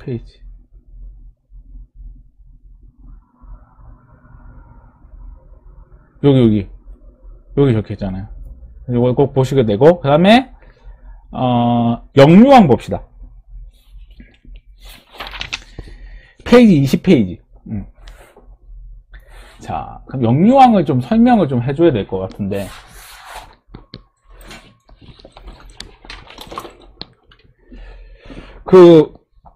페이지. 여기 적혀있잖아요. 이걸 꼭 보시게 되고, 그 다음에 영유왕 봅시다. 페이지 20페이지. 자, 그럼 영유왕을 좀 설명을 좀 해줘야 될 것 같은데,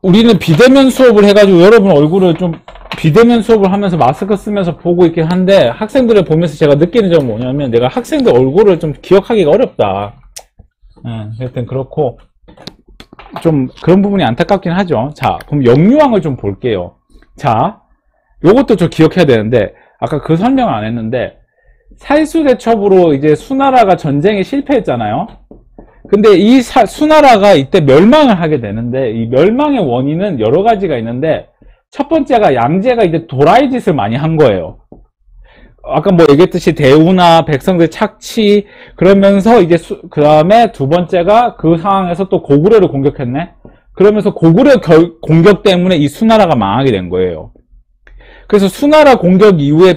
우리는 비대면 수업을 해가지고 여러분 얼굴을 좀 비대면 수업을 하면서 마스크 쓰면서 보고 있긴 한데, 학생들을 보면서 제가 느끼는 점은 뭐냐면, 내가 학생들 얼굴을 좀 기억하기가 어렵다. 하여튼 그렇고, 좀 그런 부분이 안타깝긴 하죠. 자, 그럼 영유왕을 좀 볼게요. 자, 요것도 좀 기억해야 되는데, 아까 그 설명을 안 했는데, 살수대첩으로 이제 수나라가 전쟁에 실패했잖아요. 근데 이 수나라가 이때 멸망을 하게 되는데, 이 멸망의 원인은 여러 가지가 있는데, 첫 번째가 양제가 이제 도라이 짓을 많이 한 거예요. 아까 뭐 얘기했듯이 대우나 백성들 착취, 그러면서 이제 그 다음에 두 번째가 그 상황에서 또 고구려를 공격했네. 그러면서 고구려 공격 때문에 이 수나라가 망하게 된 거예요. 그래서 수나라 공격 이후에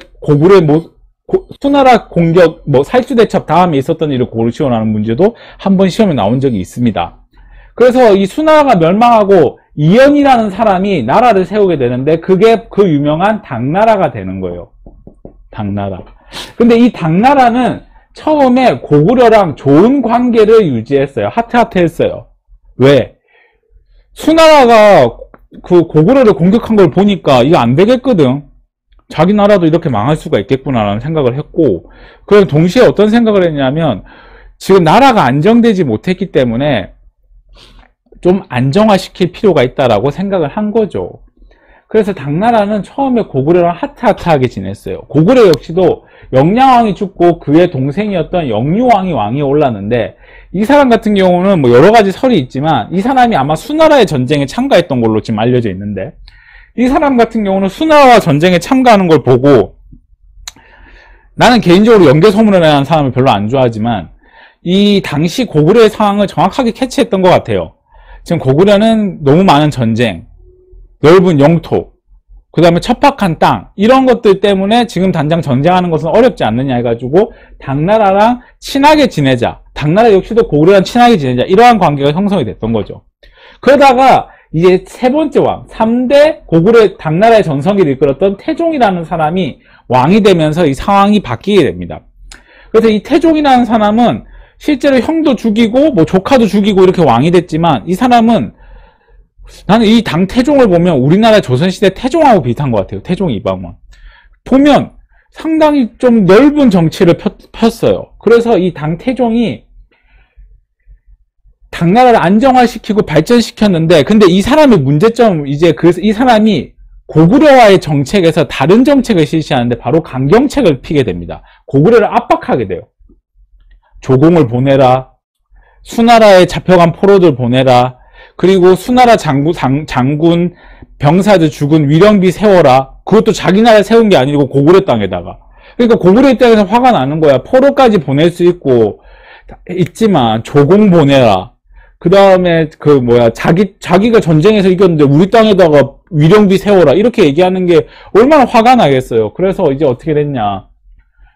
수나라 공격, 살수대첩 다음에 있었던 일을 고르시오라는 문제도 한 번 시험에 나온 적이 있습니다. 그래서 이 수나라가 멸망하고 이연이라는 사람이 나라를 세우게 되는데, 그게 그 유명한 당나라가 되는 거예요. 당나라. 근데 이 당나라는 처음에 고구려랑 좋은 관계를 유지했어요. 하트하트했어요. 왜? 수나라가 그 고구려를 공격한 걸 보니까 이거 안 되겠거든. 자기 나라도 이렇게 망할 수가 있겠구나라는 생각을 했고, 그럼 동시에 어떤 생각을 했냐면, 지금 나라가 안정되지 못했기 때문에 좀 안정화시킬 필요가 있다라고 생각을 한 거죠. 그래서 당나라는 처음에 고구려랑 하트하트하게 지냈어요. 고구려 역시도 영량왕이 죽고 그의 동생이었던 영유왕이 왕위에 올랐는데, 이 사람 같은 경우는 뭐 여러 가지 설이 있지만, 이 사람이 아마 수나라의 전쟁에 참가했던 걸로 지금 알려져 있는데, 이 사람 같은 경우는 수나라와 전쟁에 참가하는 걸 보고, 나는 개인적으로 연개소문에 대한 사람을 별로 안 좋아하지만, 이 당시 고구려의 상황을 정확하게 캐치했던 것 같아요. 지금 고구려는 너무 많은 전쟁, 넓은 영토, 그 다음에 척박한 땅, 이런 것들 때문에 지금 당장 전쟁하는 것은 어렵지 않느냐 해가지고 당나라랑 친하게 지내자, 당나라 역시도 고구려랑 친하게 지내자, 이러한 관계가 형성이 됐던 거죠. 그러다가 이제 세 번째 왕, 3대 고구려 당나라의 전성기를 이끌었던 태종이라는 사람이 왕이 되면서 이 상황이 바뀌게 됩니다. 그래서 이 태종이라는 사람은 실제로 형도 죽이고 뭐 조카도 죽이고 이렇게 왕이 됐지만, 이 사람은, 나는 이 당 태종을 보면 우리나라 조선시대 태종하고 비슷한 것 같아요. 태종 이방원 보면 상당히 좀 넓은 정치를 폈어요. 그래서 이 당 태종이 당나라를 안정화시키고 발전시켰는데, 근데 이 사람의 문제점, 이제 이 사람이 고구려와의 정책에서 다른 정책을 실시하는데 바로 강경책을 피게 됩니다. 고구려를 압박하게 돼요. 조공을 보내라, 수나라에 잡혀간 포로들 보내라, 그리고 수나라 장군 병사들 죽은 위령비 세워라. 그것도 자기 나라에 세운 게 아니고 고구려 땅에다가. 그러니까 고구려 땅에서 화가 나는 거야. 포로까지 보낼 수 있지만 조공 보내라. 그 다음에 자기가 전쟁에서 이겼는데 우리 땅에다가 위령비 세워라, 이렇게 얘기하는 게 얼마나 화가 나겠어요. 그래서 이제 어떻게 됐냐,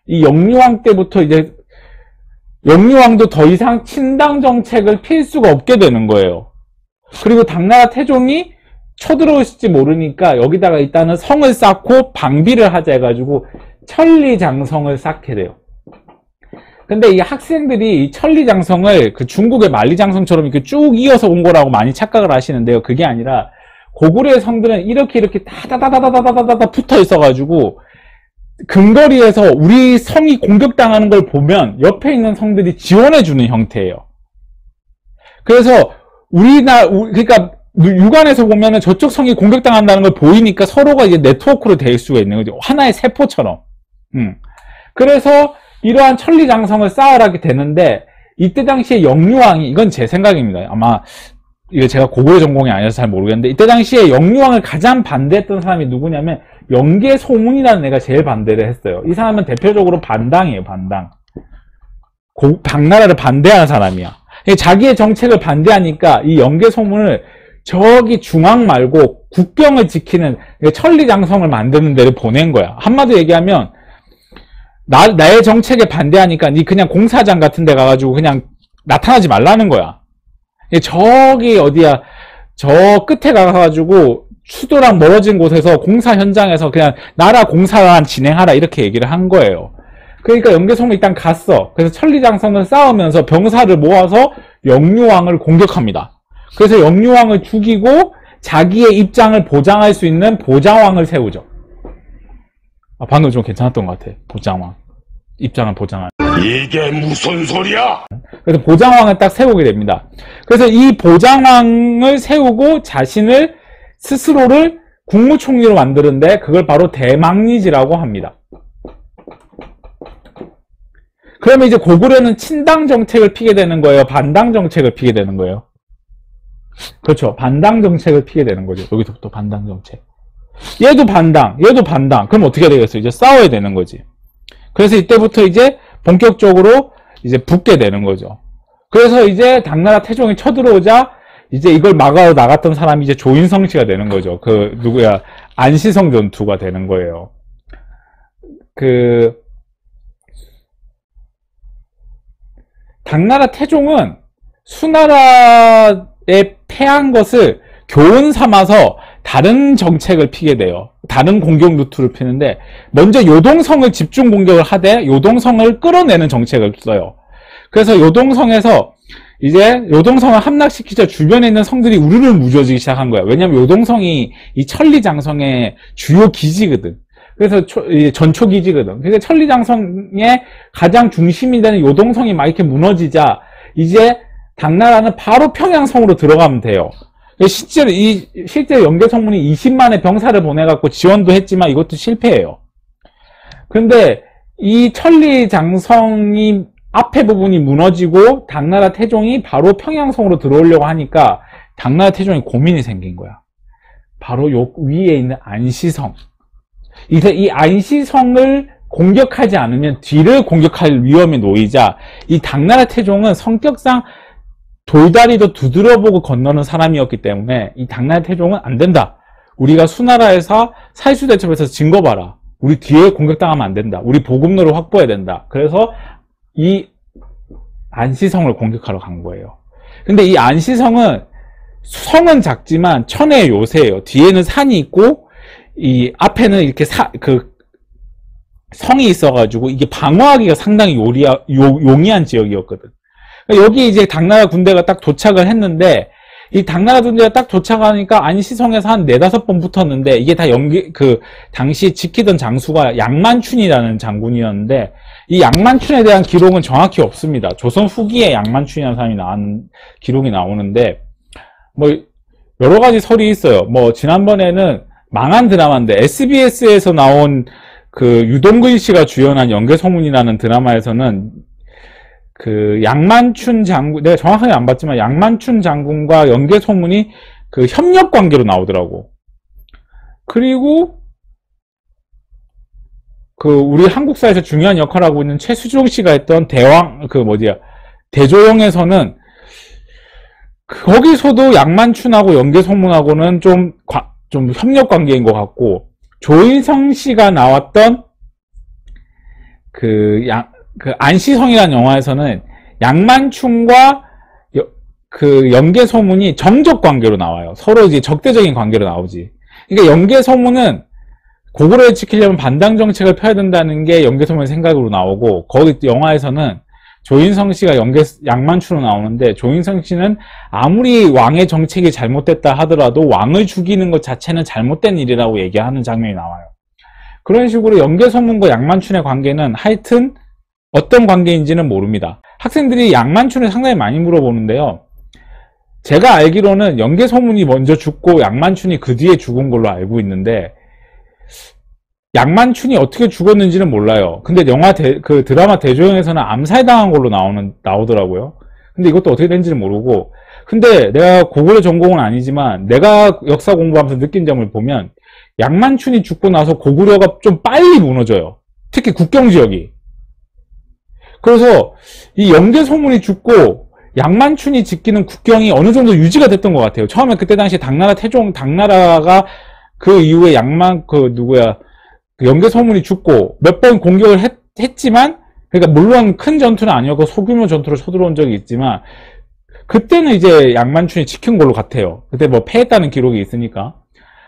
이 영유왕 때부터 이제 영유왕도 더 이상 친당 정책을 필 수가 없게 되는 거예요. 그리고 당나라 태종이 쳐들어오실지 모르니까 여기다가 일단은 성을 쌓고 방비를 하자 해가지고 천리장성을 쌓게 돼요. 근데 이 학생들이 이 천리장성을 그 중국의 만리장성처럼 이렇게 쭉 이어서 온 거라고 많이 착각을 하시는데요. 그게 아니라 고구려의 성들은 이렇게 다다다다다다다다 붙어 있어가지고 근거리에서 우리 성이 공격당하는 걸 보면 옆에 있는 성들이 지원해주는 형태예요. 그래서 그러니까 육안에서 보면은 저쪽 성이 공격당한다는 걸 보이니까 서로가 이제 네트워크로 될 수가 있는 거죠. 하나의 세포처럼. 그래서 이러한 천리장성을 쌓으라게 되는데, 이때 당시에 영유왕이, 이건 제 생각입니다. 아마 이거 제가 고구려 전공이 아니어서 잘 모르겠는데, 이때 당시에 영유왕을 가장 반대했던 사람이 누구냐면 영계소문이라는 애가 제일 반대를 했어요. 이 사람은 대표적으로 반당이에요. 반당. 당나라를 반대하는 사람이야. 자기의 정책을 반대하니까 이 영계소문을 저기 중앙 말고 국경을 지키는 천리장성을 만드는 데를 보낸 거야. 한마디로 얘기하면 나의 정책에 반대하니까 니 그냥 공사장 같은 데 가가지고 그냥 나타나지 말라는 거야. 저기 어디야, 저 끝에 가가지고 수도랑 멀어진 곳에서 공사 현장에서 그냥 나라 공사만 진행하라 이렇게 얘기를 한 거예요. 그러니까 연개성은 일단 갔어. 그래서 천리장성을 쌓으면서 병사를 모아서 영유왕을 공격합니다. 그래서 영유왕을 죽이고 자기의 입장을 보장할 수 있는 보장왕을 세우죠. 방금 좀 괜찮았던 것 같아. 보장왕. 입장을 보장할. 이게 무슨 소리야? 그래서 보장왕을 딱 세우게 됩니다. 그래서 이 보장왕을 세우고 자신을 스스로를 국무총리로 만드는데 그걸 바로 대망리지라고 합니다. 그러면 이제 고구려는 친당 정책을 피게 되는 거예요? 반당 정책을 피게 되는 거예요? 그렇죠. 반당 정책을 피게 되는 거죠. 여기서부터 반당 정책. 얘도 반당, 얘도 반당. 그럼 어떻게 되겠어요? 이제 싸워야 되는 거지. 그래서 이때부터 이제 본격적으로 이제 붙게 되는 거죠. 그래서 이제 당나라 태종이 쳐들어오자 이제 이걸 막아 나갔던 사람이 이제 조인성 씨가 되는 거죠. 그 누구야? 안시성 전투가 되는 거예요. 당나라 태종은 수나라에 패한 것을 교훈 삼아서 다른 정책을 피게 돼요. 다른 공격 루트를 피는데 먼저 요동성을 집중 공격을 하되 요동성을 끌어내는 정책을 써요. 그래서 요동성에서 이제 요동성을 함락시키자 주변에 있는 성들이 우르르 무뎌지기 시작한 거야. 왜냐면 요동성이 이 천리장성의 주요 기지거든. 그래서 전초 기지거든. 그러니까 천리장성의 가장 중심이 되는 요동성이 막 이렇게 무너지자 이제 당나라는 바로 평양성으로 들어가면 돼요. 실제로 연개성문이 20만의 병사를 보내갖고 지원도 했지만 이것도 실패해요. 근데 이 천리장성이 앞에 부분이 무너지고 당나라 태종이 바로 평양성으로 들어오려고 하니까 당나라 태종이 고민이 생긴 거야. 바로 요 위에 있는 안시성. 이제 이 안시성을 공격하지 않으면 뒤를 공격할 위험에 놓이자 이 당나라 태종은 성격상 돌다리도 두드려보고 건너는 사람이었기 때문에 이 당나라 태종은 안 된다. 우리가 수나라에서 살수대첩에서 진 거 봐라. 우리 뒤에 공격당하면 안 된다. 우리 보급로를 확보해야 된다. 그래서 이 안시성을 공격하러 간 거예요. 근데 이 안시성은 성은 작지만 천의 요새예요. 뒤에는 산이 있고 이 앞에는 이렇게 성이 있어가지고 이게 방어하기가 상당히 용이한 지역이었거든. 여기 이제 당나라 군대가 딱 도착을 했는데 이 당나라 군대가 딱 도착하니까 안시성에서 한 4-5번 붙었는데 이게 다 당시 지키던 장수가 양만춘이라는 장군이었는데 이 양만춘에 대한 기록은 정확히 없습니다. 조선 후기에 양만춘이라는 사람이 기록이 나오는데 뭐 여러 가지 설이 있어요. 뭐 지난번에는 망한 드라마인데 SBS에서 나온 그 유동근 씨가 주연한 연개소문이라는 드라마에서는 그 양만춘 장군, 내가 정확하게 안 봤지만 양만춘 장군과 연개소문이 그 협력 관계로 나오더라고. 그리고 그 우리 한국사에서 중요한 역할을 하고 있는 최수종 씨가 했던 대조영에서는 거기서도 양만춘하고 연개소문하고는 좀 협력 관계인 것 같고, 조인성 씨가 나왔던 그 안시성이라는 영화에서는 양만춘과 그 연개소문이 정적 관계로 나와요. 서로 이제 적대적인 관계로 나오지. 그러니까 연개소문은 고구려를 지키려면 반당 정책을 펴야 된다는 게 연개소문의 생각으로 나오고, 거기 영화에서는 조인성 씨가 양만춘으로 나오는데, 조인성 씨는 아무리 왕의 정책이 잘못됐다 하더라도 왕을 죽이는 것 자체는 잘못된 일이라고 얘기하는 장면이 나와요. 그런 식으로 연개소문과 양만춘의 관계는 하여튼 어떤 관계인지는 모릅니다. 학생들이 양만춘을 상당히 많이 물어보는데요. 제가 알기로는 연개소문이 먼저 죽고 양만춘이 그 뒤에 죽은 걸로 알고 있는데, 양만춘이 어떻게 죽었는지는 몰라요. 근데 그 드라마 대조영에서는 암살당한 걸로 나오더라고요. 근데 이것도 어떻게 된지는 모르고, 근데 내가 고구려 전공은 아니지만 내가 역사 공부하면서 느낀 점을 보면 양만춘이 죽고 나서 고구려가 좀 빨리 무너져요. 특히 국경지역이. 그래서 이 연개소문이 죽고 양만춘이 지키는 국경이 어느 정도 유지가 됐던 것 같아요. 처음에 그때 당시 당나라 당나라가 그 이후에 그 영계서문이 죽고 몇 번 공격을 했지만, 그러니까 물론 큰 전투는 아니었고 소규모 전투로 쳐들어온 적이 있지만, 그때는 이제 양만춘이 지킨 걸로 같아요. 그때 뭐 패했다는 기록이 있으니까.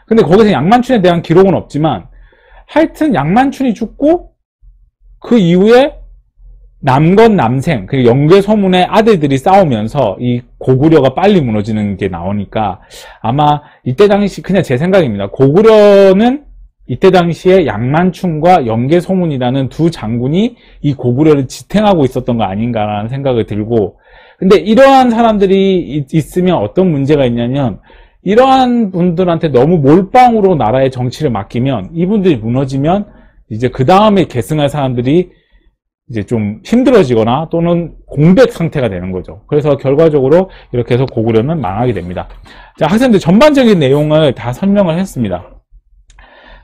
근데 거기서 양만춘에 대한 기록은 없지만, 하여튼 양만춘이 죽고 그 이후에 남건 남생, 그 영계서문의 아들들이 싸우면서 이 고구려가 빨리 무너지는 게 나오니까, 아마 이때 당시, 그냥 제 생각입니다. 고구려는 이때 당시에 양만춘과 영계소문이라는 두 장군이 이 고구려를 지탱하고 있었던 거 아닌가라는 생각이 들고, 근데 이러한 사람들이 있으면 어떤 문제가 있냐면, 이러한 분들한테 너무 몰빵으로 나라의 정치를 맡기면, 이분들이 무너지면 이제 그 다음에 계승할 사람들이 이제 좀 힘들어지거나 또는 공백 상태가 되는 거죠. 그래서 결과적으로 이렇게 해서 고구려는 망하게 됩니다. 자, 학생들 전반적인 내용을 다 설명을 했습니다.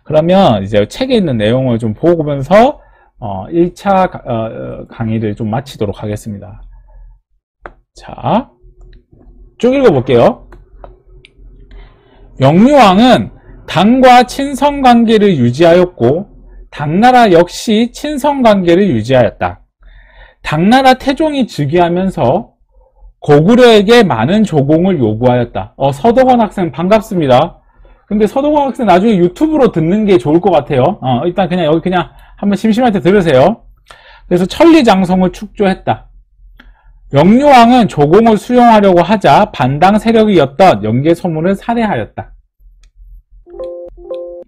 그러면 이제 책에 있는 내용을 좀 보면서 1차 강의를 좀 마치도록 하겠습니다. 자, 쭉 읽어볼게요. 영유왕은 당과 친선관계를 유지하였고 당나라 역시 친선관계를 유지하였다. 당나라 태종이 즉위하면서 고구려에게 많은 조공을 요구하였다. 서덕원 학생 반갑습니다. 근데 서동원 학생 나중에 유튜브로 듣는 게 좋을 것 같아요. 일단 그냥 여기 그냥 한번 심심할 때 들으세요. 그래서 천리장성을 축조했다. 영유왕은 조공을 수용하려고 하자 반당 세력이었던 영계소문을 살해하였다.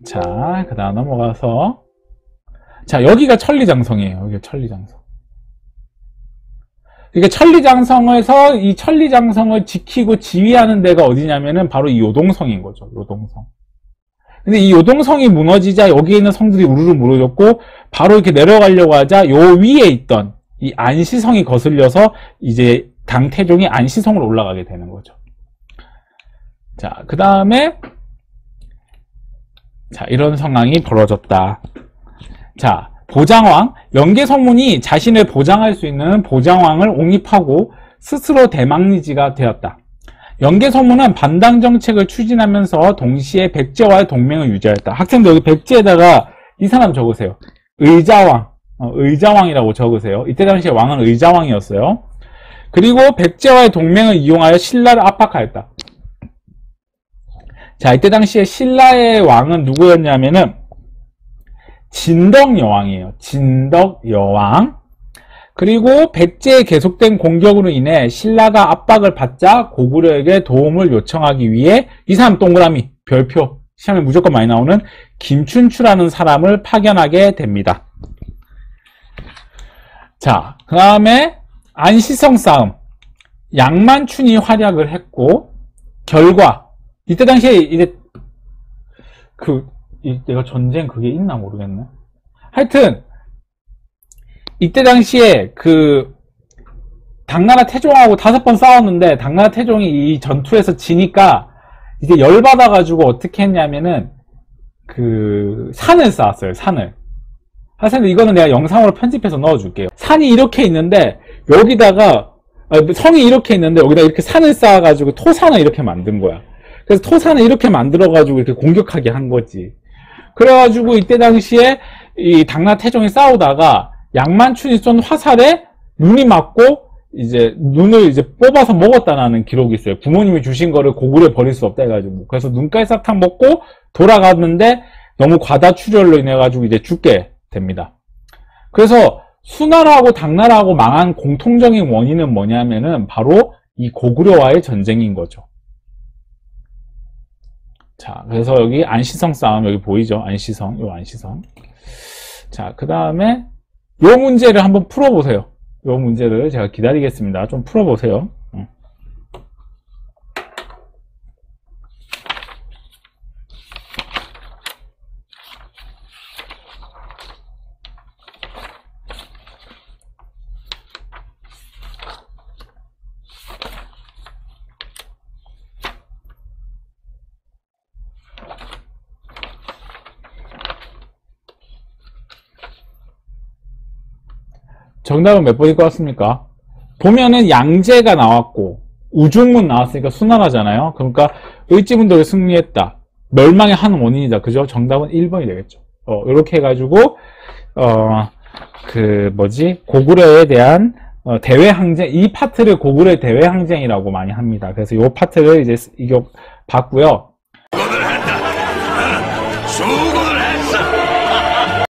자, 그 다음 넘어가서, 자, 여기가 천리장성이에요. 여기가 천리장성. 그러니까 천리장성에서 이 천리장성을 지키고 지휘하는 데가 어디냐면은 바로 이 요동성인 거죠. 요동성. 근데 이 요동성이 무너지자 여기에 있는 성들이 우르르 무너졌고, 바로 이렇게 내려가려고 하자 요 위에 있던 이 안시성이 거슬려서 이제 당태종이 안시성으로 올라가게 되는 거죠. 자, 그 다음에, 자, 이런 상황이 벌어졌다. 자, 보장왕, 영계소문이 자신을 보장할 수 있는 보장왕을 옹립하고 스스로 대망리지가 되었다. 영계소문은 반당 정책을 추진하면서 동시에 백제와의 동맹을 유지하였다. 학생들 여기 백제에다가 이 사람 적으세요. 의자왕, 의자왕이라고 적으세요. 이때 당시에 왕은 의자왕이었어요. 그리고 백제와의 동맹을 이용하여 신라를 압박하였다. 자, 이때 당시에 신라의 왕은 누구였냐면은 진덕여왕이에요. 진덕여왕. 그리고 백제의 계속된 공격으로 인해 신라가 압박을 받자 고구려에게 도움을 요청하기 위해 이 사람 동그라미, 별표, 시험에 무조건 많이 나오는 김춘추라는 사람을 파견하게 됩니다. 자, 그 다음에 안시성 싸움. 양만춘이 활약을 했고, 결과. 이때 당시에 이제 내가 전쟁 그게 있나 모르겠네. 하여튼 이때 당시에 당나라 태종하고 5번 싸웠는데 당나라 태종이 이 전투에서 지니까 이게 열받아 가지고 어떻게 했냐면은 산을 쌓았어요. 산을. 하여튼 이거는 내가 영상으로 편집해서 넣어줄게요. 산이 이렇게 있는데 여기다가 성이 이렇게 있는데 여기다 이렇게 산을 쌓아 가지고 토산을 이렇게 만든 거야. 그래서 토산을 이렇게 만들어 가지고 이렇게 공격하게 한 거지. 그래가지고 이때 당시에 이 당나라 태종이 싸우다가 양만춘이 쏜 화살에 눈이 맞고 이제 눈을 이제 뽑아서 먹었다는 기록이 있어요. 부모님이 주신 거를 고구려에 버릴 수 없다 해가지고. 그래서 눈깔 사탕 먹고 돌아갔는데 너무 과다 출혈로 인해 가지고 이제 죽게 됩니다. 그래서 수나라하고 당나라하고 망한 공통적인 원인은 뭐냐면은 바로 이 고구려와의 전쟁인 거죠. 자, 그래서 여기 안시성 싸움 여기 보이죠? 안시성, 요 안시성. 자, 그 다음에 요 문제를 한번 풀어보세요. 요 문제를 제가 기다리겠습니다. 좀 풀어보세요. 정답은 몇 번일 것 같습니까? 보면은 양재가 나왔고 우중문 나왔으니까 수나라잖아요. 그러니까 을지문덕이 승리했다. 멸망의 한 원인이다. 그죠? 정답은 1번이 되겠죠. 이렇게 해가지고 고구려에 대한 대외항쟁, 이 파트를 고구려의 대외항쟁이라고 많이 합니다. 그래서 이 파트를 이제 봤고요. 수고